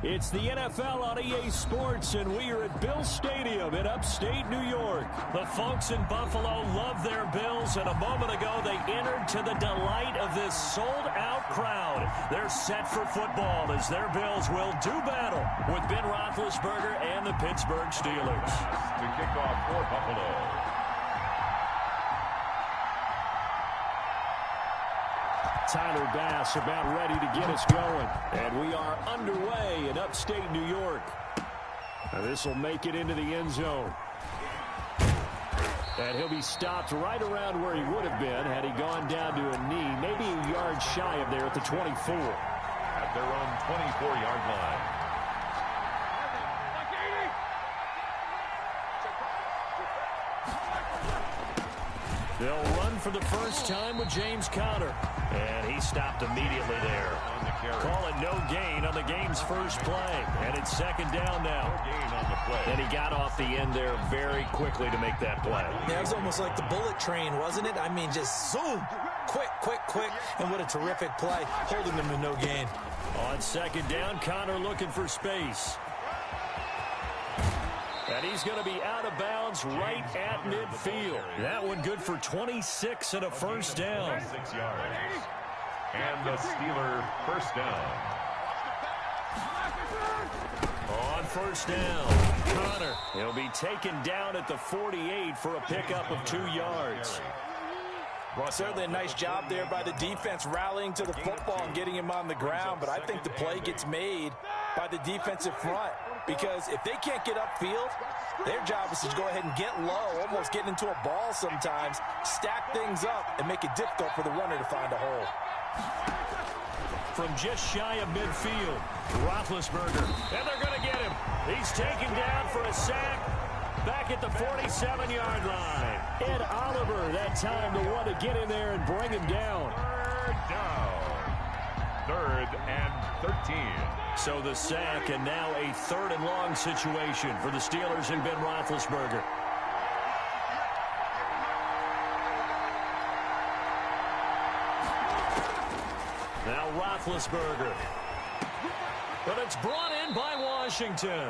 It's the NFL on EA Sports, and we are at Bill Stadium in upstate New York. The folks in Buffalo love their Bills, and a moment ago they entered to the delight of this sold-out crowd. They're set for football as their Bills will do battle with Ben Roethlisberger and the Pittsburgh Steelers. The kickoff for Buffalo. Tyler Bass about ready to get us going. And we are underway in upstate New York. This will make it into the end zone. And he'll be stopped right around where he would have been had he gone down to a knee, maybe a yard shy of there at the 24. At their own 24-yard line. They'll run for the first time with James Conner. And he stopped immediately there. Call it no gain on the game's first play. And it's second down now. No gain on the play. And he got off the end there very quickly to make that play. Yeah, it was almost like the bullet train, wasn't it? I mean, just zoom. Quick, quick, quick. And what a terrific play, holding them to no gain. On second down, Conner looking for space. And he's going to be out of bounds right at midfield. That one good for 26 and a first down. 6 yards. And the Steeler first down. On first down, Conner. He'll be taken down at the 48 for a pickup of 2 yards. Well, certainly a nice job there by the defense rallying to the football and getting him on the ground. But I think the play gets made by the defensive front. Because if they can't get upfield, their job is to go ahead and get low, almost get into a ball sometimes, stack things up, and make it difficult for the runner to find a hole. From just shy of midfield, Roethlisberger. And they're going to get him. He's taken down for a sack back at the 47-yard line. Ed Oliver, that time the one to get in there and bring him down. Third down. 3rd and 13. So the sack, and now a 3rd and long situation for the Steelers and Ben Roethlisberger. Now Roethlisberger. But it's brought in by Washington.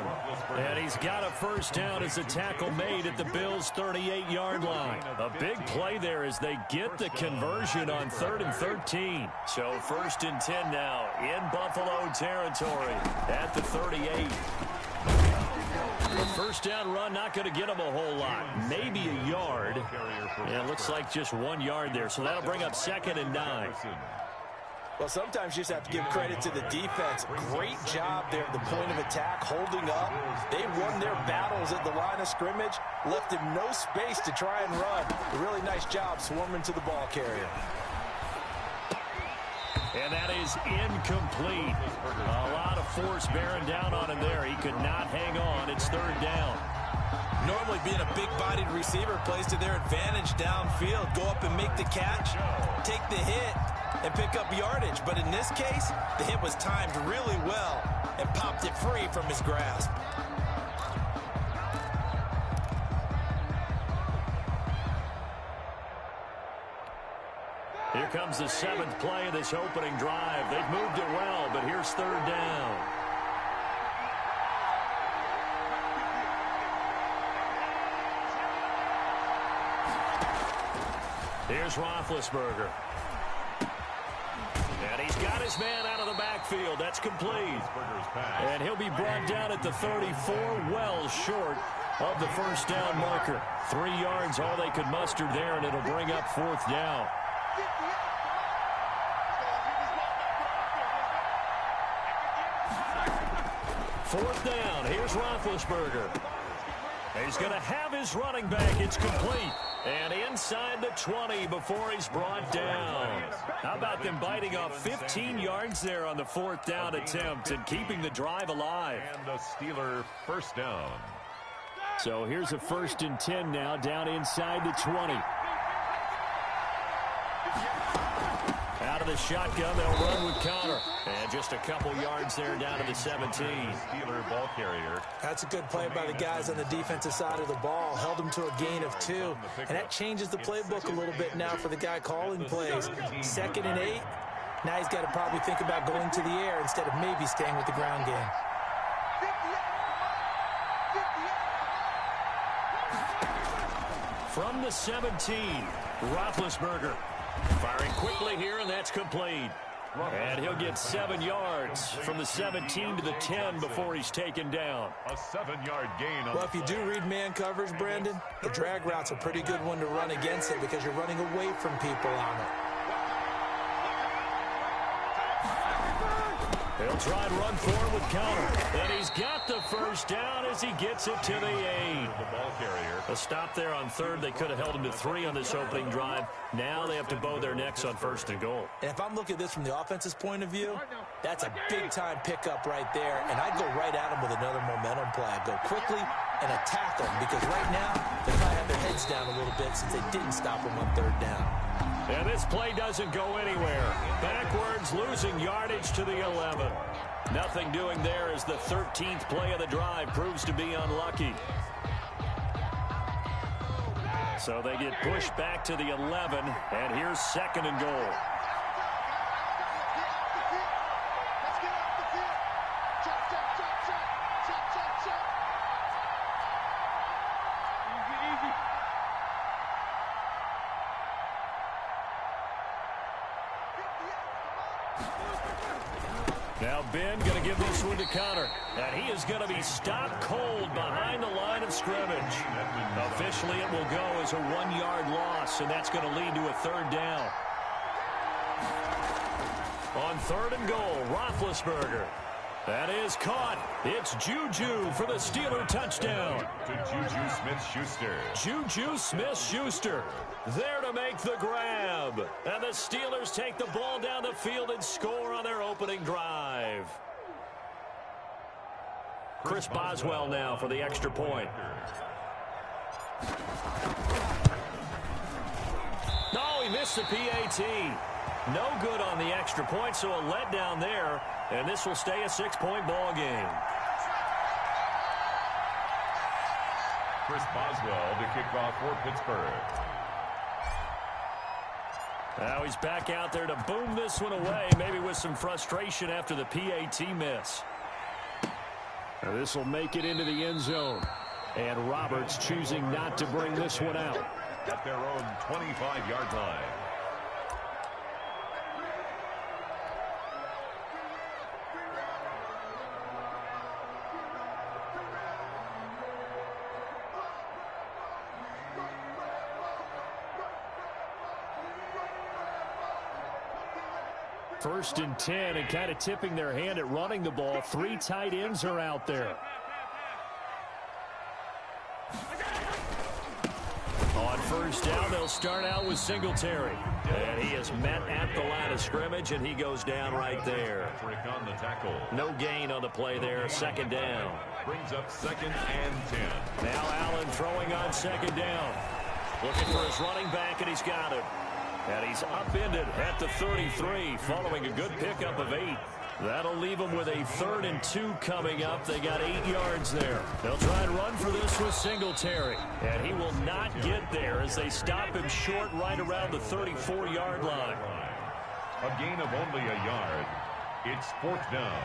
And he's got a first down as a tackle made at the Bills' 38-yard line. A big play there as they get the conversion on 3rd and 13. So 1st and 10 now in Buffalo territory at the 38. The first down run not going to get him a whole lot. Maybe a yard. Yeah, it looks like just 1 yard there. So that'll bring up 2nd and 9. Well, sometimes you just have to give credit to the defense. Great job there at the point of attack, holding up. They won their battles at the line of scrimmage, left him no space to try and run. A really nice job swarming to the ball carrier. And that is incomplete. A lot of force bearing down on him there. He could not hang on. It's 3rd down. Normally being a big-bodied receiver plays to their advantage downfield. Go up and make the catch, take the hit, and pick up yardage. But in this case, the hit was timed really well and popped it free from his grasp. Here comes the 7th play of this opening drive. They've moved it well, but here's 3rd down. Here's Roethlisberger. And he's got his man out of the backfield. That's complete. And he'll be brought down at the 34, well short of the first down marker. 3 yards, all they could muster there, and it'll bring up 4th down. Fourth down. Here's Roethlisberger. He's going to have his running back. It's complete. And inside the 20 before he's brought down. How about them biting off 15 yards there on the 4th down attempt and keeping the drive alive? And the Steeler first down. So here's a 1st and 10 now down inside the 20. Out of the shotgun, they'll run with Conner. And just a couple yards there down to the 17. Steeler ball carrier. That's a good play by the guys on the defensive side of the ball. Held him to a gain of 2. And that changes the playbook a little bit now for the guy calling plays. 2nd and 8. Now he's got to probably think about going to the air instead of maybe staying with the ground game. From the 17, Roethlisberger. Firing quickly here, and that's complete. And he'll get 7 yards from the 17 to the 10 before he's taken down. A 7-yard gain. Well, if you do read man coverage, Brandon, the drag route's a pretty good one to run against it because you're running away from people on it. He'll try and run forward with counter. And he's got the first down as he gets it to the 8. The ball carrier. A stop there on third. They could have held him to 3 on this opening drive. Now they have to bow their necks on 1st and goal. And if I'm looking at this from the offense's point of view, that's a big-time pickup right there. And I'd go right at him with another momentum play. I'd go quickly and attack them because right now they probably have their heads down a little bit since they didn't stop him on 3rd down. And this play doesn't go anywhere. Backwards, losing yardage to the 11. Nothing doing there as the 13th play of the drive proves to be unlucky. So they get pushed back to the 11, and here's 2nd and goal. Now Ben going to give this one to Connor. And he is going to be stopped cold behind the line of scrimmage. Officially it will go as a 1-yard loss, and that's going to lead to a 3rd down. On 3rd and goal, Roethlisberger. That is caught. It's Juju for the Steeler touchdown. To Juju Smith-Schuster. Juju Smith-Schuster there to make the grab. And the Steelers take the ball down the field and score on their opening drive. Chris Boswell now for the extra point. No, he missed the PAT. No good on the extra point, so a letdown there. And this will stay a 6-point ball game. Chris Boswell to kick off for Pittsburgh. Now he's back out there to boom this one away, maybe with some frustration after the PAT miss. Now this will make it into the end zone. And Roberts choosing not to bring this one out. At their own 25-yard line. First and 10, and kind of tipping their hand at running the ball. 3 tight ends are out there. On 1st down, they'll start out with Singletary. And he is met at the line of scrimmage, and he goes down right there. On the tackle. No gain on the play there. 2nd down. Brings up 2nd and 10. Now Allen throwing on 2nd down. Looking for his running back, and he's got it. And he's upended at the 33 following a good pickup of 8. That'll leave him with a 3rd and 2 coming up. They got 8 yards there. They'll try and run for this with Singletary. And he will not get there as they stop him short right around the 34-yard line. A gain of only a yard. It's 4th down.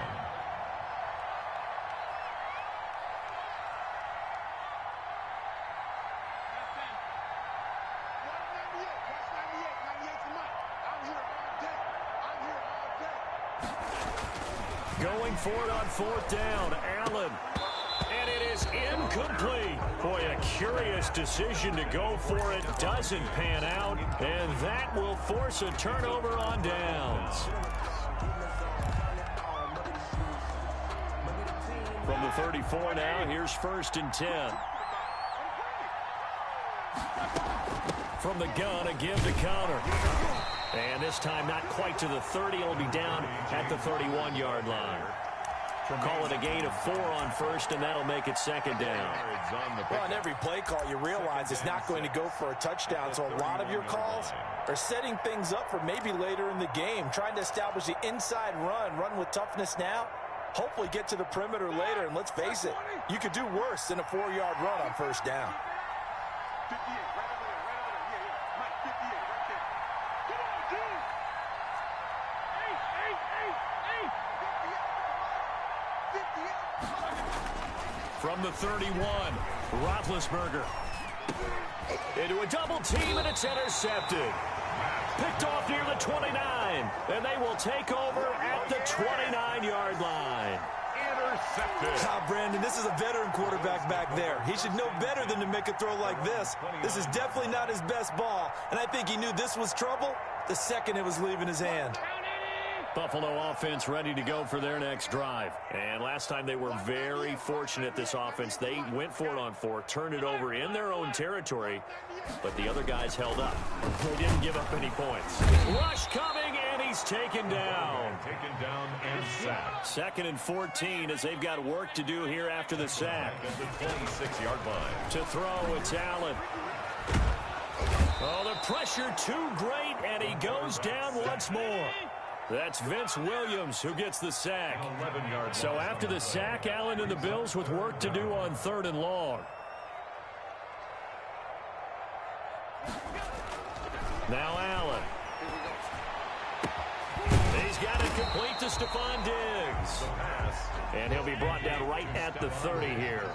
Going for it on 4th down. Allen. And it is incomplete. Boy, a curious decision to go for it. Doesn't pan out. And that will force a turnover on downs. From the 34 now, here's 1st and 10. From the gun, a give to Connor. And this time not quite to the 30. It'll be down at the 31-yard line. Call it a gain of 4 on 1st, and that'll make it 2nd down. Well, on every play call, you realize it's not going to go for a touchdown. So a lot of your calls are setting things up for maybe later in the game, trying to establish the inside run with toughness now, hopefully get to the perimeter later. And let's face it, you could do worse than a 4-yard run on 1st down. From the 31, Roethlisberger. Into a double team, and it's intercepted. Picked off near the 29, and they will take over at the 29-yard line. Intercepted. Brandon, this is a veteran quarterback back there. He should know better than to make a throw like this. This is definitely not his best ball, and I think he knew this was trouble the second it was leaving his hand. Buffalo offense ready to go for their next drive. And last time they were very fortunate, this offense. They went for it on 4, turned it over in their own territory, but the other guys held up. They didn't give up any points. Rush coming, and he's taken down. Taken down and sacked. 2nd and 14 as they've got work to do here after the sack. At the 26-yard line. To throw, it's Allen. Oh, the pressure too great, and he goes down once more. That's Vince Williams who gets the sack. So after the sack, Allen and the Bills with work to do on 3rd and long. Now Allen. He's got it complete to Stephon Diggs. And he'll be brought down right at the 30 here.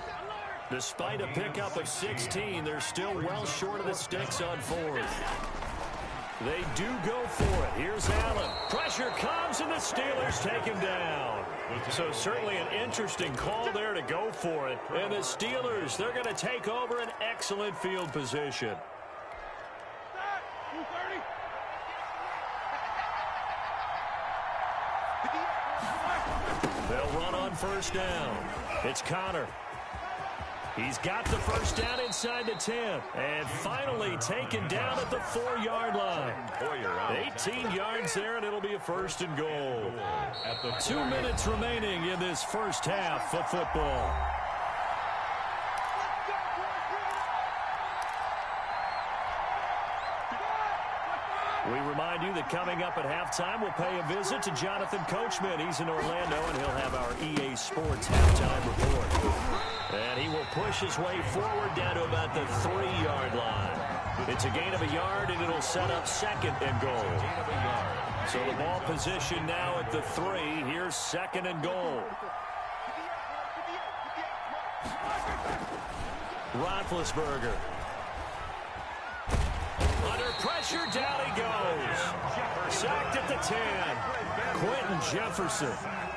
Despite a pickup of 16, they're still well short of the sticks on 4th. They do go for it. Here's Allen. Pressure comes, and the Steelers take him down. So certainly an interesting call there to go for it. And the Steelers, they're going to take over an excellent field position. They'll run on 1st down. It's Connor. He's got the 1st down inside the 10. And finally taken down at the 4-yard line. 18 yards there, and it'll be a 1st and goal. 2 minutes remaining in this first half of football. We remind you that coming up at halftime, we'll pay a visit to Jonathan Coachman. He's in Orlando, and he'll have our EA Sports halftime report. And he will push his way forward down to about the 3-yard line. It's a gain of a yard, and it'll set up 2nd and goal. So the ball position now at the 3. Here's 2nd and goal. Roethlisberger. Under pressure, down he goes. Sacked at the 10. Quentin Jefferson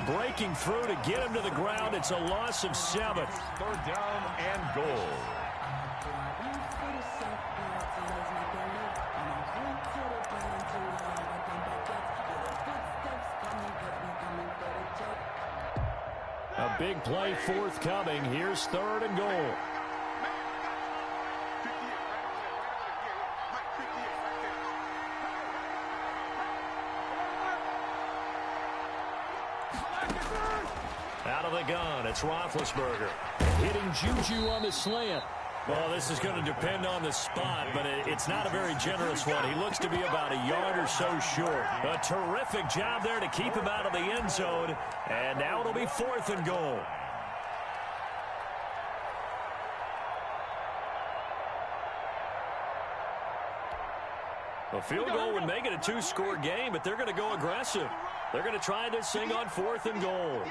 breaking through to get him to the ground. It's a loss of 7. 3rd down and goal. A big play forthcoming. Here's 3rd and goal. Out of the gun, it's Roethlisberger. Hitting Juju on the slant. Well, this is going to depend on the spot, but it's not a very generous one. He looks to be about a yard or so short. A terrific job there to keep him out of the end zone. And now it'll be 4th and goal. A field goal would make it a 2-score game, but they're going to go aggressive. They're going to try this thing on 4th and goal.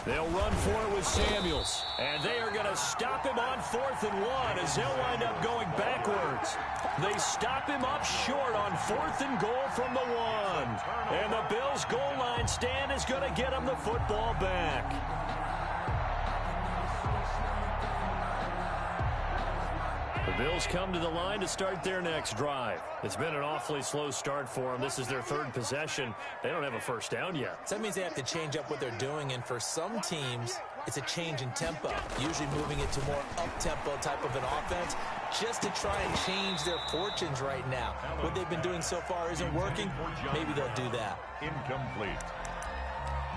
They'll run for it with Samuels. And they are going to stop him on 4th and 1 as they'll wind up going backwards. They stop him up short on 4th and goal from the 1. And the Bills' goal line stand is going to get them the football back. The Bills come to the line to start their next drive. It's been an awfully slow start for them. This is their 3rd possession. They don't have a 1st down yet. So that means they have to change up what they're doing, and for some teams, it's a change in tempo, usually moving it to more up-tempo type of an offense just to try and change their fortunes right now. What they've been doing so far isn't working. Maybe they'll do that. Incomplete.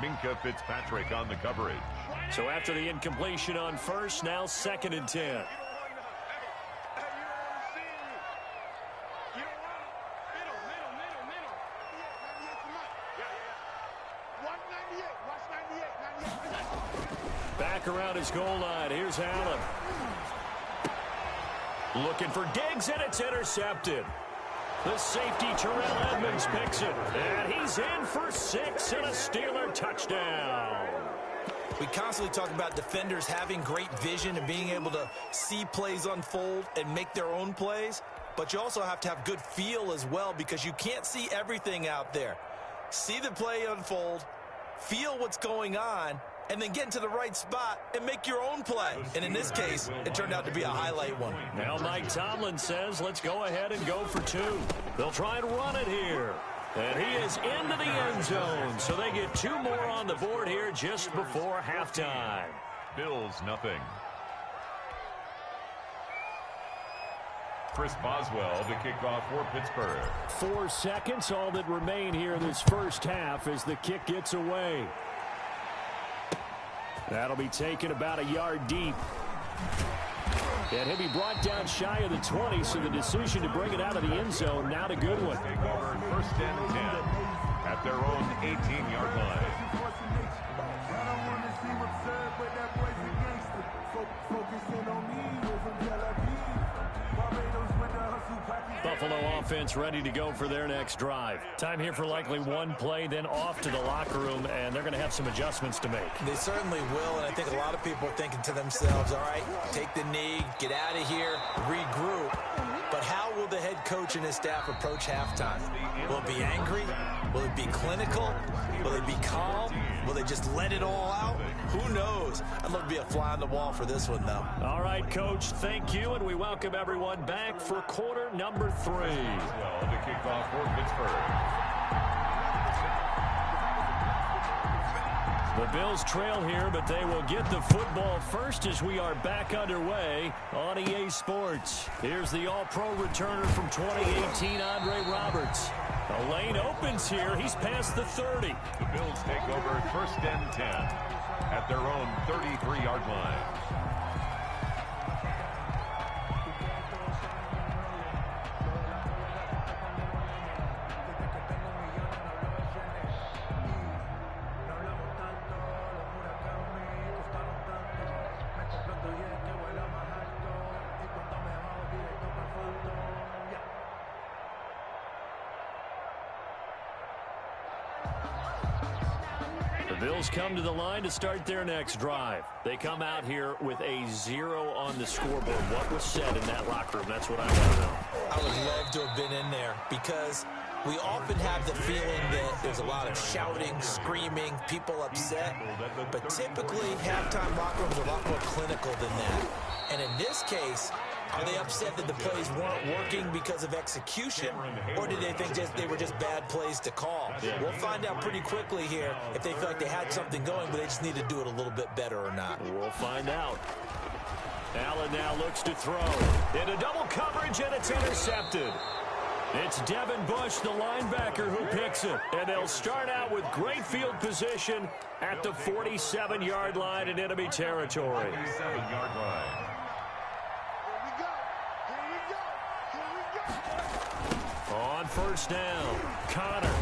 Minka Fitzpatrick on the coverage. So after the incompletion on 1st, now 2nd and 10. Back around his goal line. Here's Allen. Looking for Diggs, and it's intercepted. The safety, Terrell Edmonds, picks it. And he's in for 6 and a Steeler touchdown. We constantly talk about defenders having great vision and being able to see plays unfold and make their own plays. But you also have to have good feel as well, because you can't see everything out there. See the play unfold, feel what's going on, and then get into the right spot and make your own play. And in this case, it turned out to be a highlight one. Now Mike Tomlin says, let's go ahead and go for 2. They'll try and run it here. And he is into the end zone. So they get 2 more on the board here just before halftime. Bills, nothing. Chris Boswell to kick off for Pittsburgh. 4 seconds, all that remain here in this first half as the kick gets away. That'll be taken about a yard deep. And he'll be brought down shy of the 20, so the decision to bring it out of the end zone, now to Goodwin. Take over first and 10 at their own 18-yard line. Buffalo offense ready to go for their next drive. Time here for likely one play, then off to the locker room, and they're going to have some adjustments to make. They certainly will, and I think a lot of people are thinking to themselves, all right, take the knee, get out of here, regroup. But how will the head coach and his staff approach halftime? Will it be angry? Will it be clinical? Will it be calm? Will they just let it all out? Who knows? I'd love to be a fly on the wall for this one, though. All right, Coach, thank you, and we welcome everyone back for quarter number 3. Well, to kick off for Pittsburgh. The Bills trail here, but they will get the football first as we are back underway on EA Sports. Here's the All-Pro returner from 2018, Andre Roberts. A lane opens here. He's past the 30. The Bills take over first and 10 at their own 33-yard line. Bills come to the line to start their next drive. They come out here with a 0 on the scoreboard. What was said in that locker room? That's what I want to know. I would love to have been in there, because we often have the feeling that there's a lot of shouting, screaming, people upset. But typically, halftime locker rooms are a lot more clinical than that. And in this case, are they upset that the plays weren't working because of execution, or did they think they were just bad plays to call? Yeah. We'll find out pretty quickly here if they feel like they had something going, but they just need to do it a little bit better or not. We'll find out. Allen now looks to throw. Into double coverage, and it's intercepted. It's Devin Bush, the linebacker, who picks it. And they'll start out with great field position at the 47-yard line in enemy territory. 47-yard line. On first down, Connor.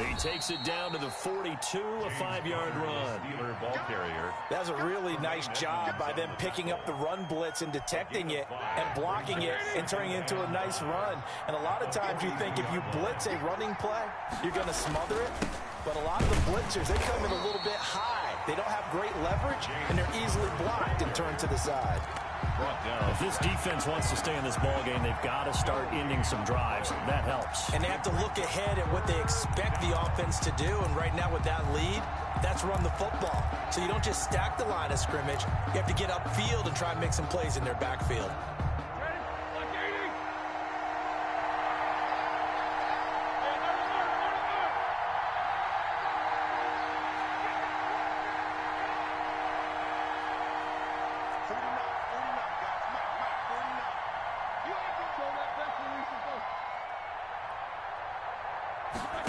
He takes it down to the 42, a 5-yard run. Steeler ball carrier. That was a really nice job by them picking up the run blitz and detecting it and blocking it and turning it into a nice run. And a lot of times you think if you blitz a running play, you're going to smother it. But a lot of the blitzers, they come in a little bit high. They don't have great leverage, and they're easily blocked and turned to the side. If this defense wants to stay in this ball game, they've got to start ending some drives. That helps. And they have to look ahead at what they expect the offense to do. And right now with that lead, that's run the football. So you don't just stack the line of scrimmage. You have to get upfield and try and make some plays in their backfield.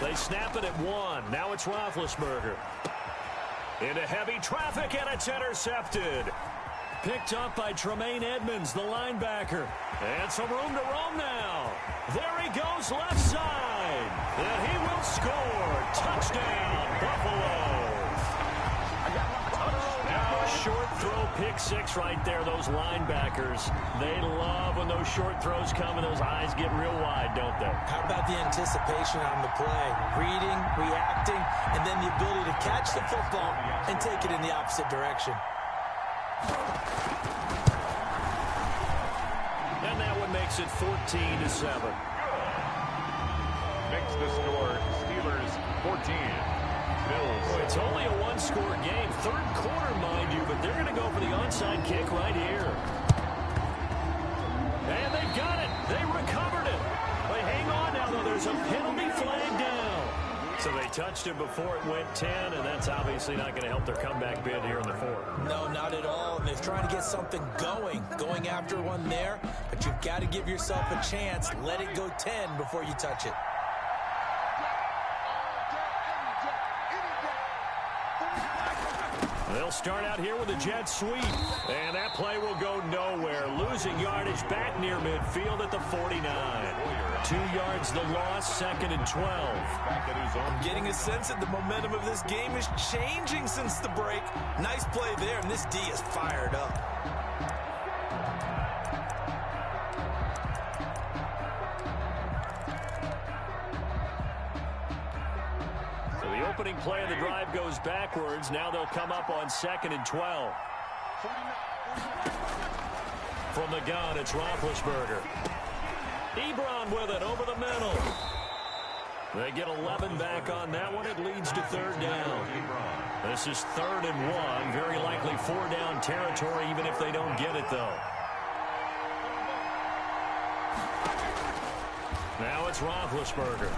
They snap it at 1. Now it's Roethlisberger. Into heavy traffic, and it's intercepted. Picked up by Tremaine Edmonds, the linebacker. And some room to roam now. There he goes, left side. And he will score. Touchdown, Buffalo. Now a short throw pick six right there, those linebackers. They love when those short throws come and those eyes get real wide, don't they? How about the anticipation on the play? Reading, reacting, and then the ability to catch the football and take it in the opposite direction. And that one makes it 14-7. Makes the score Steelers 14. Bills. It's only a one-score game. Third quarter, mind you, but they're going to go for the onside kick right here. And they got it. They recovered it. But hang on now, though. There's a penalty flag down. So they touched it before it went 10, and that's obviously not going to help their comeback bid here in the fourth. No, not at all. And they're trying to get something going after one there. But you've got to give yourself a chance. Let it go 10 before you touch it. They'll start out here with a jet sweep. And that play will go nowhere. Losing yardage back near midfield at the 49. 2 yards the loss, 2nd and 12. I'm getting a sense that the momentum of this game is changing since the break. Nice play there, and this D is fired up. Opening play of the drive goes backwards. Now they'll come up on 2nd and 12. From the gun, it's Roethlisberger. Ebron with it over the middle. They get 11 back on that one. It leads to 3rd down. This is 3rd and 1. Very likely 4-down territory, even if they don't get it, though. Now it's Roethlisberger.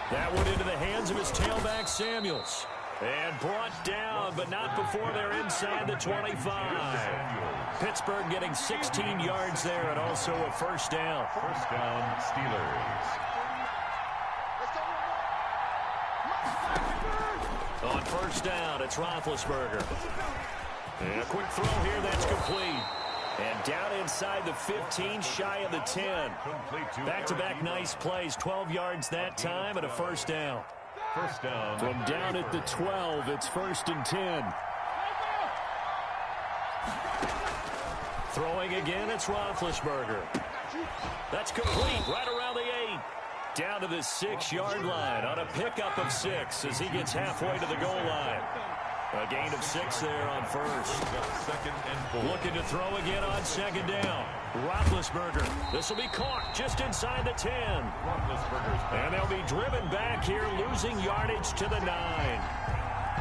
That went into the hands of his tailback, Samuels. And brought down, but not before they're inside the 25. Pittsburgh getting 16 yards there and also a 1st down. 1st down, Steelers. On 1st down, it's Roethlisberger. And a quick throw here, that's complete. And down inside the 15, shy of the 10. Back-to-back nice plays, 12 yards that time and a 1st down. 1st down. From down at the 12, it's 1st and 10. Throwing again, it's Roethlisberger. That's complete, right around the 8. Down to the 6-yard line on a pickup of 6 as he gets halfway to the goal line. A gain of 6 there on 1st. 2nd and 4. Looking to throw again on 2nd down. Roethlisberger. This will be caught just inside the 10. And they'll be driven back here, losing yardage to the 9.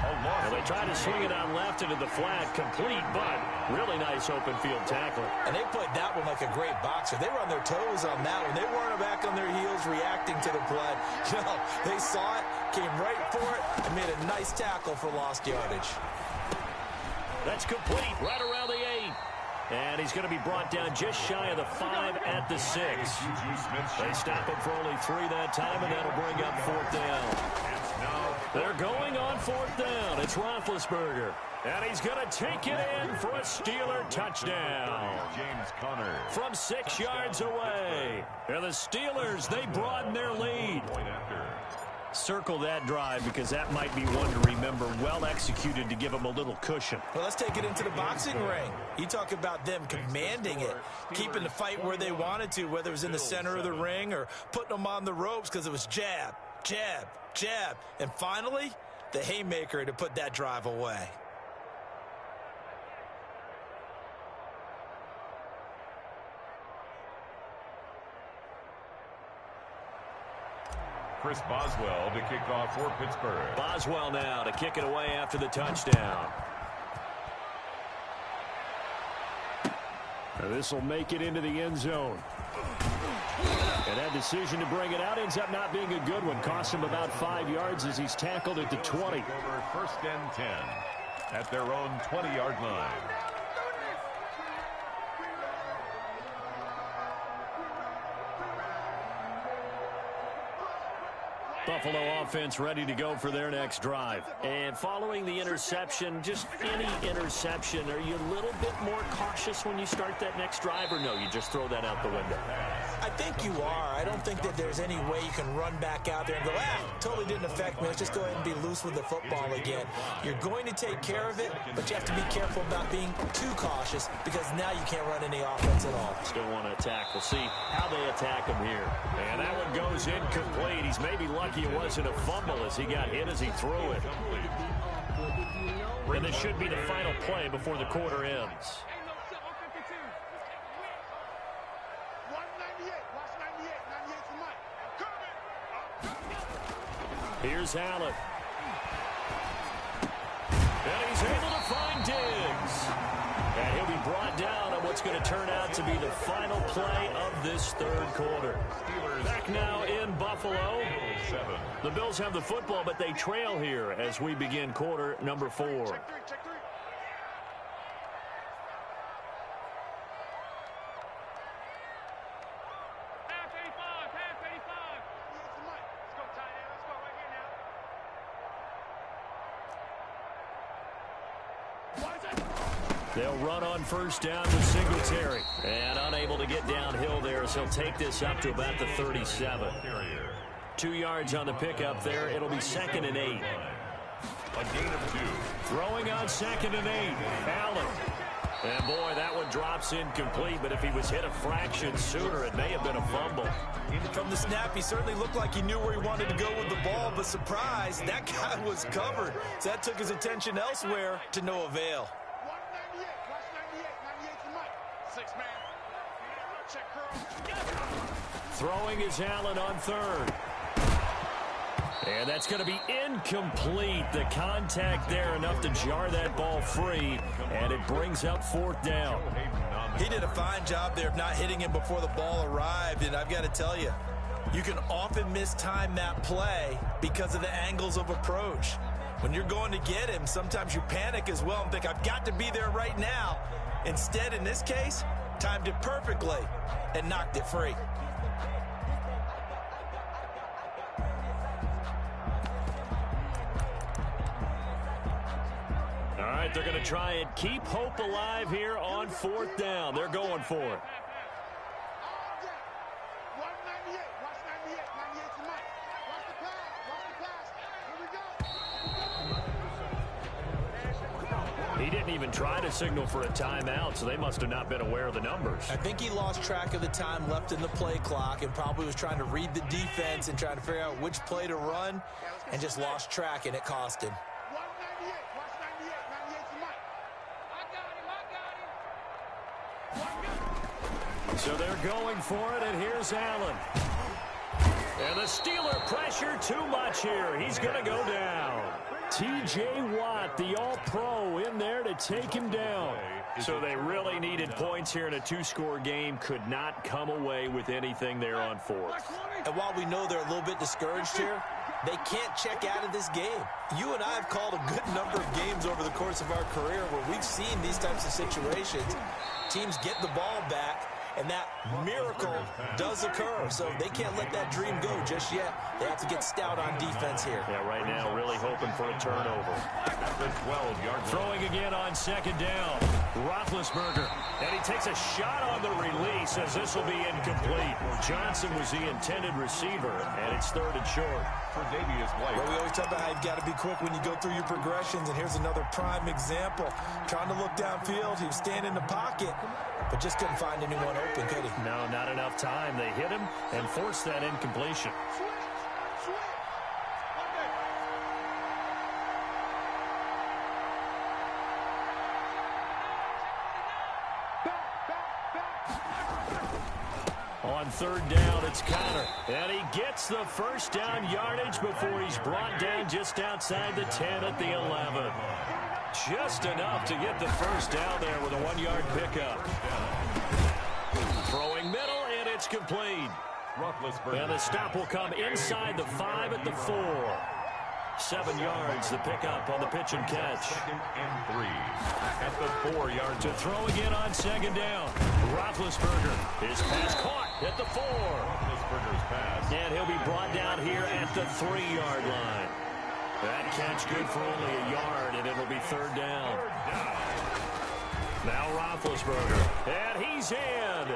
And they try to swing it out left into the flat, complete, but really nice open field tackling. And they played that one like a great boxer. They were on their toes on that one. They weren't back on their heels reacting to the play. No, they saw it, came right for it, and made a nice tackle for lost yardage. That's complete, right around the 8. And he's going to be brought down just shy of the 5 at the 6. They stop him for only 3 that time, and that'll bring up 4th down. They're going on 4th down. It's Roethlisberger. And he's going to take it in for a Steeler touchdown. James Conner. From 6 yards away. And the Steelers, they broaden their lead. Circle that drive because that might be one to remember. Well executed to give them a little cushion. Well, let's take it into the boxing ring. You talk about them commanding it, keeping the fight where they wanted to, whether it was in the center of the ring or putting them on the ropes because it was jab, jab, jab. And finally, the haymaker to put that drive away. Chris Boswell to kick off for Pittsburgh. Boswell now to kick it away after the touchdown. This will make it into the end zone. And that decision to bring it out ends up not being a good one. Cost him about 5 yards as he's tackled at the 20. Over 1st and 10 at their own 20-yard line. Buffalo offense ready to go for their next drive. And following the interception, just any interception, are you a little bit more cautious when you start that next drive, or no, you just throw that out the window? I think you are. I don't think that there's any way you can run back out there and go, totally didn't affect me. Let's just go ahead and be loose with the football again. You're going to take care of it, but you have to be careful about being too cautious because now you can't run any offense at all. Still want to attack. We'll see how they attack him here. And that one goes incomplete. He's maybe lucky it wasn't a fumble as he got hit as he threw it. And this should be the final play before the quarter ends. Here's Allen. And he's able to find Diggs. And he'll be brought down on what's going to turn out to be the final play of this third quarter. Back now in Buffalo. The Bills have the football, but they trail here as we begin quarter number 4. They'll run on first down with Singletary. And unable to get downhill there, so he'll take this up to about the 37. 2 yards on the pickup there. It'll be 2nd and 8. A gain of 2. Throwing on 2nd and 8. Allen. And boy, that one drops incomplete, but if he was hit a fraction sooner, it may have been a fumble. From the snap, he certainly looked like he knew where he wanted to go with the ball, but surprise, that guy was covered. So that took his attention elsewhere to no avail. Throwing is Allen on 3rd. And that's going to be incomplete. The contact there enough to jar that ball free, and it brings up 4th down. He did a fine job there of not hitting him before the ball arrived, and I've got to tell you, you can often mistime that play because of the angles of approach. When you're going to get him, sometimes you panic as well and think, I've got to be there right now. Instead, in this case, timed it perfectly and knocked it free. All right, they're going to try and keep hope alive here on 4th down. They're going for it. He didn't even try to signal for a timeout, so they must have not been aware of the numbers. I think he lost track of the time left in the play clock and probably was trying to read the defense and trying to figure out which play to run and just lost track, and it cost him. So they're going for it, and here's Allen. And the Steeler pressure too much here. He's going to go down. T.J. Watt, the All-Pro, in there to take him down. So they really needed points here in a 2-score game. Could not come away with anything there on 4th. And while we know they're a little bit discouraged here, they can't check out of this game. You and I have called a good number of games over the course of our career where we've seen these types of situations. Teams get the ball back, and that miracle does occur. So they can't let that dream go just yet. They have to get stout on defense here. Yeah, right now really hoping for a turnover. At the 12-yard line. Throwing again on 2nd down. Roethlisberger. And he takes a shot on the release as this will be incomplete. Johnson was the intended receiver, and it's 3rd and short. For Davius Blake. Well, we always talk about how you've got to be quick when you go through your progressions, and here's another prime example. Trying to look downfield, he was standing in the pocket, but just couldn't find anyone open, could he? No, not enough time. They hit him and forced that incompletion. On 3rd down, it's Connor. And he gets the first down yardage before he's brought down just outside the 10 at the 11. Just enough to get the first down there with a 1-yard pickup. Throwing middle, and it's complete. And the stop will come inside the 5 at the 4. 7 yards, the pickup on the pitch and catch. 2nd and 3 at the 4-yard To throw again on 2nd down. Roethlisberger. His pass caught at the 4. Roethlisberger's pass. And he'll be brought down here at the 3-yard line. That catch good for only a yard, and it'll be 3rd down. Now Roethlisberger. And he's in.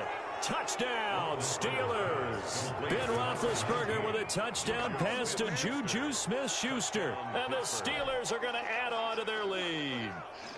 Touchdown, Steelers. Ben Roethlisberger with a touchdown pass to Juju Smith-Schuster. And the Steelers are going to add on to their lead.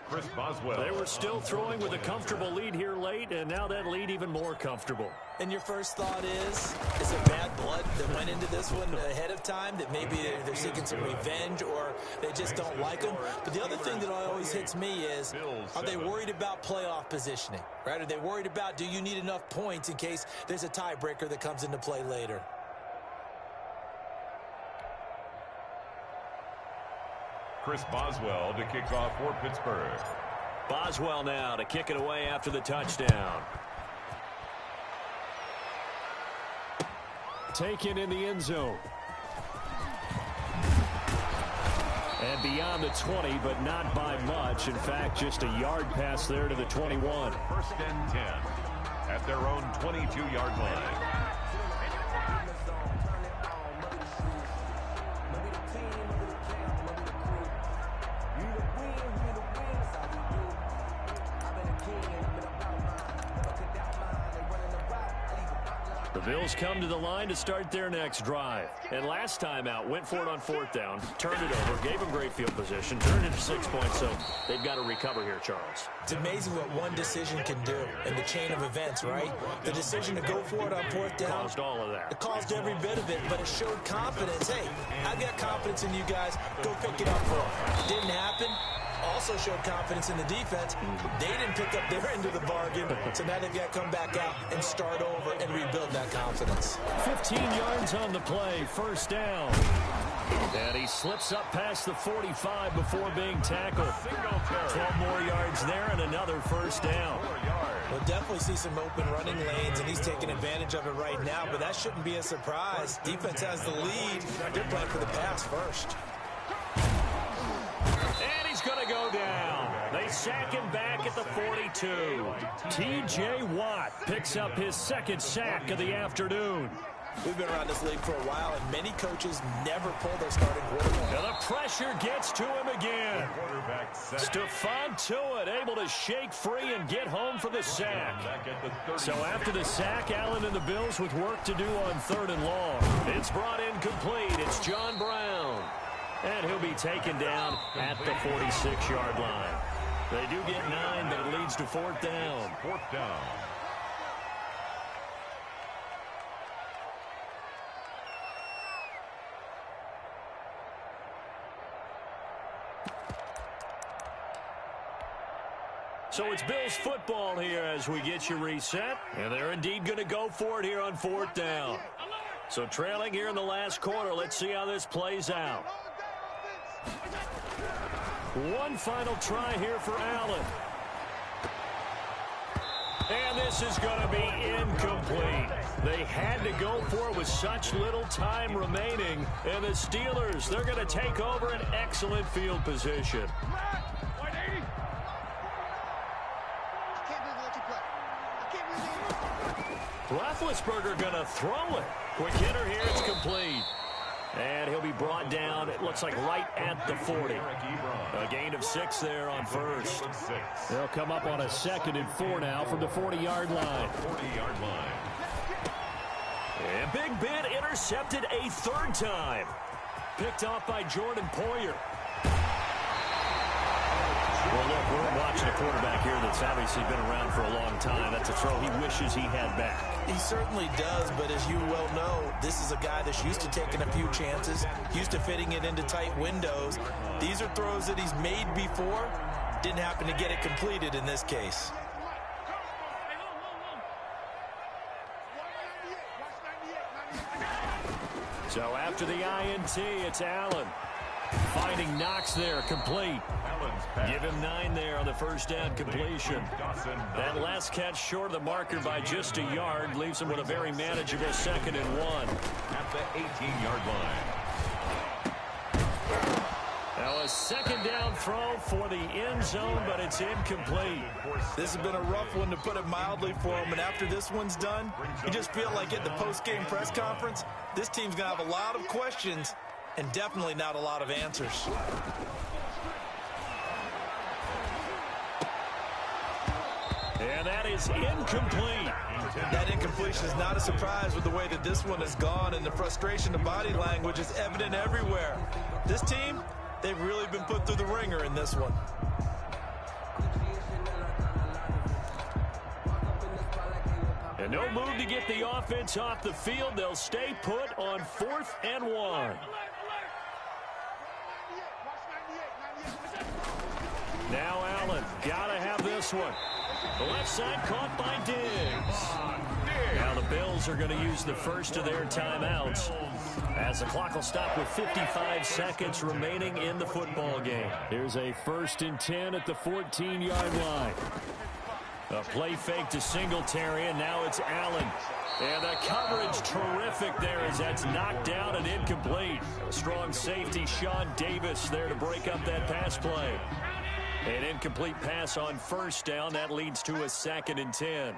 Chris Boswell. They were still throwing with a comfortable lead here late, and now that lead even more comfortable. And your first thought is it bad blood that went into this one ahead of time, that maybe they're seeking some revenge or they just don't like them? But the other thing that always hits me is, are they worried about playoff positioning, right? Are they worried about, do you need enough points in case there's a tiebreaker that comes into play later? Chris Boswell to kick off for Pittsburgh. Boswell now to kick it away after the touchdown. Taken in the end zone. And beyond the 20, but not by much. In fact, just a yard pass there to the 21. 1st and 10 at their own 22-yard line. The Bills come to the line to start their next drive. And last time out, went for it on 4th down, turned it over, gave them great field position, turned it to 6 points, so they've got to recover here, Charles. It's amazing what one decision can do in the chain of events, right? The decision to go for it on 4th down. Caused all of that. It caused every bit of it, but it showed confidence. Hey, I've got confidence in you guys. Go pick it up for them. Didn't happen. Also showed confidence in the defense. They didn't pick up their end of the bargain, so now they've got to come back out and start over and rebuild that confidence. 15 yards on the play, 1st down. And he slips up past the 45 before being tackled. 12 more yards there and another 1st down. We'll definitely see some open running lanes, and he's taking advantage of it right now, but that shouldn't be a surprise. Defense has the lead. They're playing for the pass first. And he's going to go down. They sack him back at the 42. T.J. Watt picks up his 2nd sack of the afternoon. We've been around this league for a while, and many coaches never pull their starting quarterback. And the pressure gets to him again. Stephon Tuitt able to shake free and get home for the sack. So after the sack, Allen and the Bills with work to do on 3rd and long. It's brought in complete. It's John Brown. And he'll be taken down at the 46-yard line. They do get 9, but it leads to 4th down. 4th down. So it's Bills football here as we get you reset. And they're indeed going to go for it here on 4th down. So trailing here in the last quarter. Let's see how this plays out. One final try here for Allen. And this is going to be incomplete. They had to go for it with such little time remaining. And the Steelers, they're going to take over an excellent field position. Roethlisberger going to throw it. Quick hitter here. It's complete. And he'll be brought down, it looks like right at the 40. A gain of 6 there on 1st. They'll come up on a 2nd and 4 now from the 40-yard line. 40-yard line. And Big Ben intercepted a 3rd time. Picked off by Jordan Poyer. Well, look, we're watching a quarterback here that's obviously been around for a long time. That's a throw he wishes he had back. He certainly does, but as you well know, this is a guy that's used to taking a few chances, used to fitting it into tight windows. These are throws that he's made before. Didn't happen to get it completed in this case. So after the INT, it's Allen. Finding Knox there, complete. Give him 9 there on the 1st down completion. That last catch short of the marker by just a yard leaves him with a very manageable 2nd and 1. At the 18-yard line. Now a second down throw for the end zone, but it's incomplete. This has been a rough one, to put it mildly, for him. And after this one's done, you just feel like at the post-game press conference, this team's going to have a lot of questions and definitely not a lot of answers. And that is incomplete. That incompletion is not a surprise with the way that this one has gone, and the frustration of body language is evident everywhere. This team, they've really been put through the ringer in this one. And no move to get the offense off the field. They'll stay put on 4th and 1. Now Allen, gotta have this one. The left side caught by Diggs. Now the Bills are going to use the first of their timeouts, as the clock will stop with 55 seconds remaining in the football game. Here's a 1st and 10 at the 14-yard line. A play fake to Singletary, and now it's Allen. And the coverage terrific there as that's knocked down and incomplete. A strong safety, Sean Davis, there to break up that pass play. An incomplete pass on 1st down. That leads to a 2nd and 10.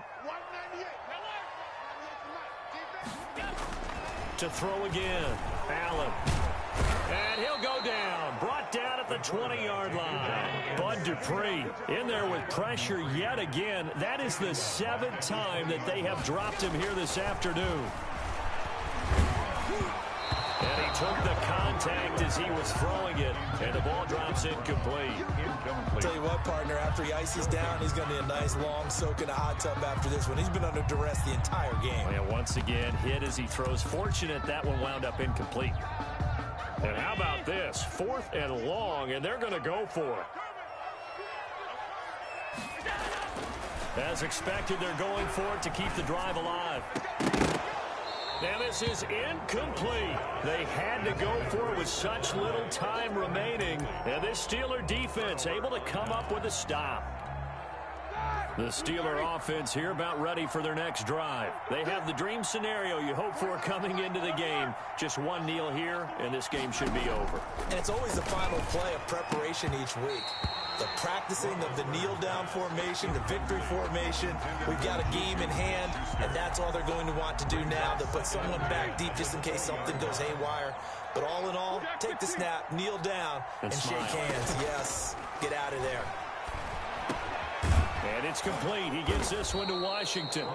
To throw again, Allen. And he'll go down. Brought down at the 20-yard line. Bud Dupree in there with pressure yet again. That is the 7th time that they have dropped him here this afternoon. And he took the contact as he was throwing it, and the ball drops incomplete. I'll tell you what, partner, after he ices down, he's going to need a nice long soak in a hot tub after this one. He's been under duress the entire game. And once again, hit as he throws. Fortunate that one wound up incomplete. And how about this? 4th and long, and they're going to go for it. As expected, they're going for it to keep the drive alive. And this is incomplete. They had to go for it with such little time remaining. And this Steeler defense able to come up with a stop. The Steeler offense here about ready for their next drive. They have the dream scenario you hope for coming into the game. Just one kneel here, and this game should be over. And it's always the final play of preparation each week. The practicing of the kneel-down formation, the victory formation. We've got a game in hand, and that's all they're going to want to do now. They'll put someone back deep just in case something goes haywire. But all in all, take the snap, kneel down, and shake hands. Yes, get out of there. And it's complete. He gives this one to Washington.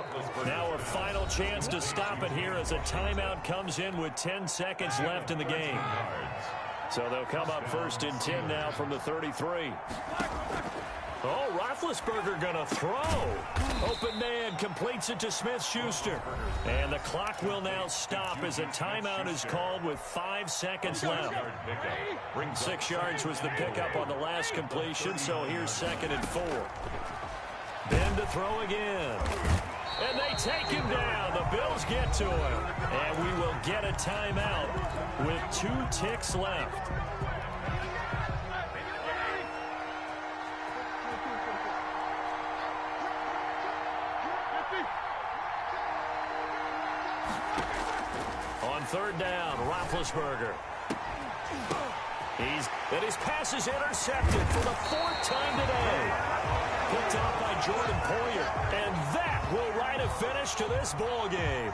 Now a final chance to stop it here as a timeout comes in with 10 seconds left in the game. So they'll come up 1st and 10 now from the 33. Oh, Roethlisberger going to throw. Open man completes it to Smith-Schuster. And the clock will now stop as a timeout is called with 5 seconds left. 6 yards was the pickup on the last completion, so here's 2nd and 4. Ben to throw again. And they take him down. The Bills get to him. And we will get a timeout with 2 ticks left. On 3rd down, Roethlisberger. And his pass is intercepted for the 4th time today. Picked off by Jordan Poyer. And that will write a finish to this ball game.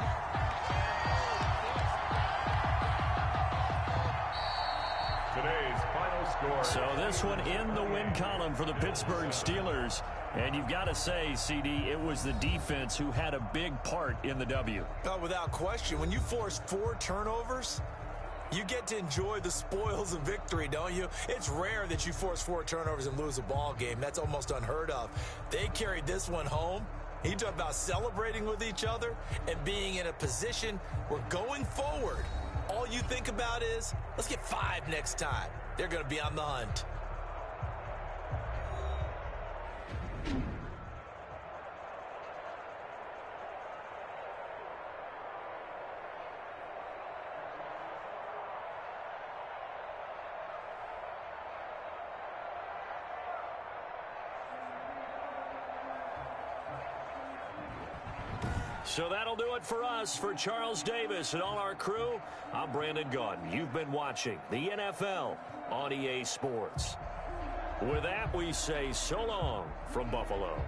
Today's final score. So this one in the win column for the Pittsburgh Steelers. And you've got to say, CD, it was the defense who had a big part in the W. Oh, without question. When you force 4 turnovers, you get to enjoy the spoils of victory, don't you? It's rare that you force 4 turnovers and lose a ball game. That's almost unheard of. They carried this one home. You talk about celebrating with each other and being in a position where going forward, all you think about is, let's get 5 next time. They're going to be on the hunt. So that'll do it for us. For Charles Davis and all our crew, I'm Brandon Gaudin. You've been watching the NFL on EA Sports. With that, we say so long from Buffalo.